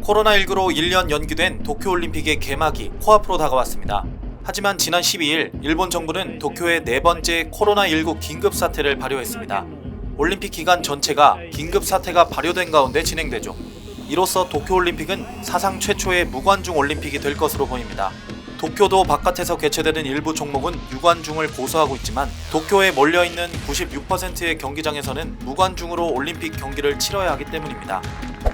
코로나19로 1년 연기된 도쿄올림픽의 개막이 코앞으로 다가왔습니다. 하지만 지난 12일 일본 정부는 도쿄에 네 번째 코로나19 긴급사태를 발효했습니다. 올림픽 기간 전체가 긴급사태가 발효된 가운데 진행되죠. 이로써 도쿄올림픽은 사상 최초의 무관중 올림픽이 될 것으로 보입니다. 도쿄도 바깥에서 개최되는 일부 종목은 유관중을 고수하고 있지만 도쿄에 몰려있는 96%의 경기장에서는 무관중으로 올림픽 경기를 치러야 하기 때문입니다.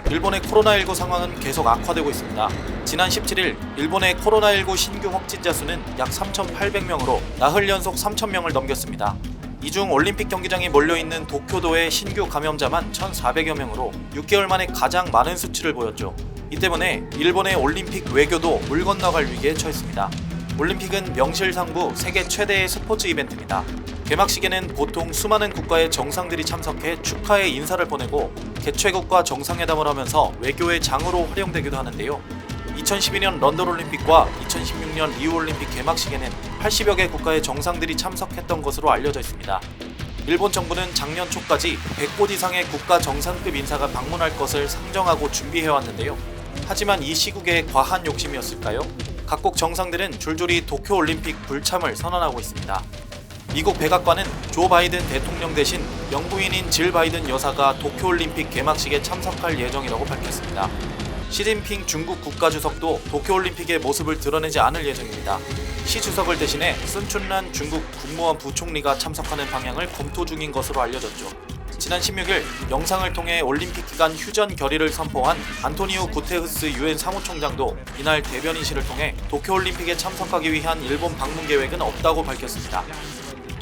일본의 코로나19 상황은 계속 악화되고 있습니다. 지난 17일 일본의 코로나19 신규 확진자 수는 약 3,800명으로 나흘 연속 3,000명을 넘겼습니다. 이 중 올림픽 경기장이 몰려있는 도쿄도의 신규 감염자만 1,400여 명으로 6개월 만에 가장 많은 수치를 보였죠. 이 때문에 일본의 올림픽 외교도 물 건너갈 위기에 처했습니다. 올림픽은 명실상부 세계 최대의 스포츠 이벤트입니다. 개막식에는 보통 수많은 국가의 정상들이 참석해 축하의 인사를 보내고 개최국과 정상회담을 하면서 외교의 장으로 활용되기도 하는데요. 2012년 런던 올림픽과 2016년 리우 올림픽 개막식에는 80여 개 국가의 정상들이 참석했던 것으로 알려져 있습니다. 일본 정부는 작년 초까지 100곳 이상의 국가 정상급 인사가 방문할 것을 상정하고 준비해왔는데요. 하지만 이 시국에 과한 욕심이었을까요? 각국 정상들은 줄줄이 도쿄올림픽 불참을 선언하고 있습니다. 미국 백악관은 조 바이든 대통령 대신 영부인인 질 바이든 여사가 도쿄올림픽 개막식에 참석할 예정이라고 밝혔습니다. 시진핑 중국 국가주석도 도쿄올림픽의 모습을 드러내지 않을 예정입니다. 시 주석을 대신해 순춘란 중국 국무원 부총리가 참석하는 방향을 검토 중인 것으로 알려졌죠. 지난 16일 영상을 통해 올림픽 기간 휴전 결의를 선포한 안토니오 구테흐스 유엔 사무총장도 이날 대변인실을 통해 도쿄올림픽에 참석하기 위한 일본 방문 계획은 없다고 밝혔습니다.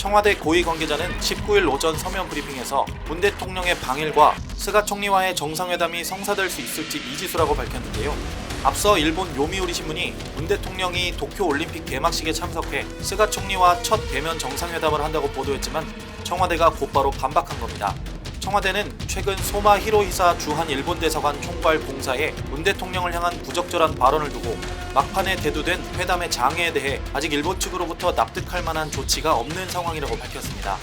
청와대 고위 관계자는 19일 오전 서면 브리핑에서 문 대통령의 방일과 스가 총리와의 정상회담이 성사될 수 있을지 미지수라고 밝혔는데요. 앞서 일본 요미우리 신문이 문 대통령이 도쿄올림픽 개막식에 참석해 스가 총리와 첫 대면 정상회담을 한다고 보도했지만 청와대가 곧바로 반박한 겁니다. 청와대는 최근 소마 히로히사 주한 일본 대사관 총괄 공사에 문 대통령을 향한 부적절한 발언을 두고 막판에 대두된 회담의 장애에 대해 아직 일본 측으로부터 납득할 만한 조치가 없는 상황이라고 밝혔습니다.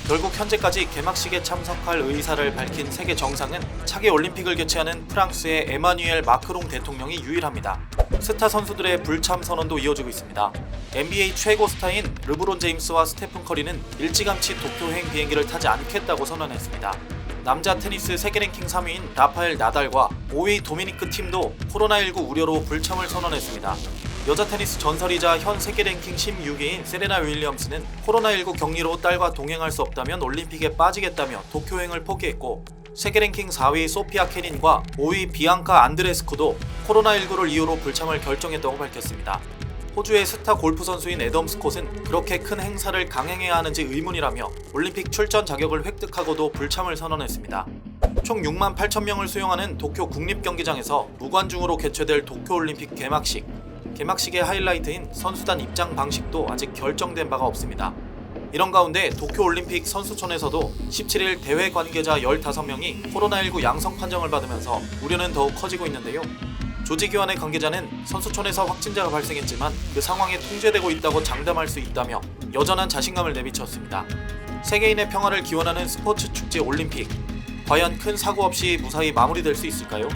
결국 현재까지 개막식에 참석할 의사를 밝힌 세계 정상은 차기 올림픽을 개최하는 프랑스의 에마뉘엘 마크롱 대통령이 유일합니다. 스타 선수들의 불참 선언도 이어지고 있습니다. NBA 최고 스타인 르브론 제임스와 스테픈 커리는 일찌감치 도쿄행 비행기를 타지 않겠다고 선언했습니다. 남자 테니스 세계 랭킹 3위인 라파엘 나달과 5위 도미니크 팀도 코로나19 우려로 불참을 선언했습니다. 여자 테니스 전설이자 현 세계 랭킹 16위인 세레나 윌리엄스는 코로나19 격리로 딸과 동행할 수 없다면 올림픽에 빠지겠다며 도쿄행을 포기했고, 세계 랭킹 4위 소피아 케닌과 5위 비앙카 안드레스쿠도 코로나19를 이유로 불참을 결정했다고 밝혔습니다. 호주의 스타 골프 선수인 애덤 스콧은 그렇게 큰 행사를 강행해야 하는지 의문이라며 올림픽 출전 자격을 획득하고도 불참을 선언했습니다. 총 6만 8천 명을 수용하는 도쿄 국립경기장에서 무관중으로 개최될 도쿄올림픽 개막식. 개막식의 하이라이트인 선수단 입장 방식도 아직 결정된 바가 없습니다. 이런 가운데 도쿄올림픽 선수촌에서도 17일 대회 관계자 15명이 코로나19 양성 판정을 받으면서 우려는 더욱 커지고 있는데요. 조직위원회 관계자는 선수촌에서 확진자가 발생했지만 그 상황이 통제되고 있다고 장담할 수 있다며 여전한 자신감을 내비쳤습니다. 세계인의 평화를 기원하는 스포츠 축제 올림픽, 과연 큰 사고 없이 무사히 마무리될 수 있을까요?